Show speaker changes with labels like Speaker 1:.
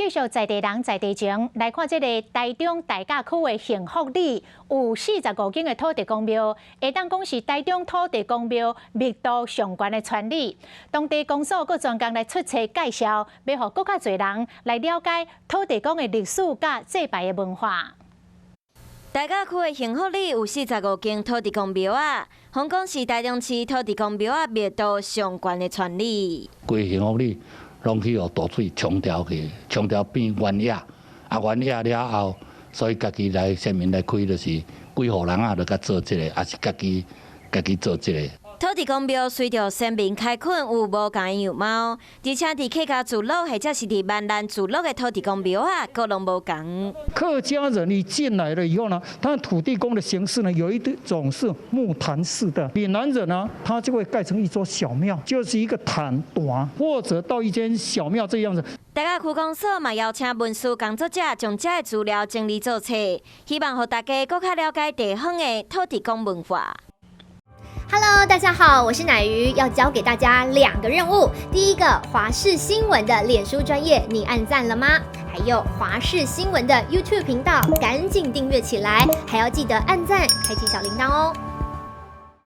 Speaker 1: 继续在地人在地情来看这个台中大甲区的幸福里有45间的土地公庙，会当讲是台中土地公庙密度上悬的传里。当地公所佮专工来出册介绍，要互更较侪人来了解土地公的历史甲祭拜的文化。
Speaker 2: 大甲区的幸福里有45间土地公庙啊，香港是台中市土地公庙啊密度上悬的传里。
Speaker 3: 规幸福里拢去互大水冲掉去，冲掉变原野，原野了后，所以家己来先民来开，就是几户人啊，就甲做这个，也是家己做这个。
Speaker 2: 土地公庙随着先民开垦有无同的样貌，而且伫客家聚落或者是伫闽南聚落的土地公庙啊，各拢无同。
Speaker 4: 客家人一进来了以后呢，他土地公的形式呢，有一种是木坛式的；闽南人呢，他就会盖成一座小庙，就是一个坛大，或者到一间小庙这样子。
Speaker 2: 大甲区公所嘛邀请文书工作者将这的资料整理做册，希望让大家更加了解地方的土地公文化。
Speaker 5: Hello， 大家好，我是乃瑜，要教给大家2个任务。第一个，华视新闻的脸书专页，你按赞了吗？还有华视新闻的 YouTube 频道，赶紧订阅起来，还要记得按赞，开启小铃铛哦。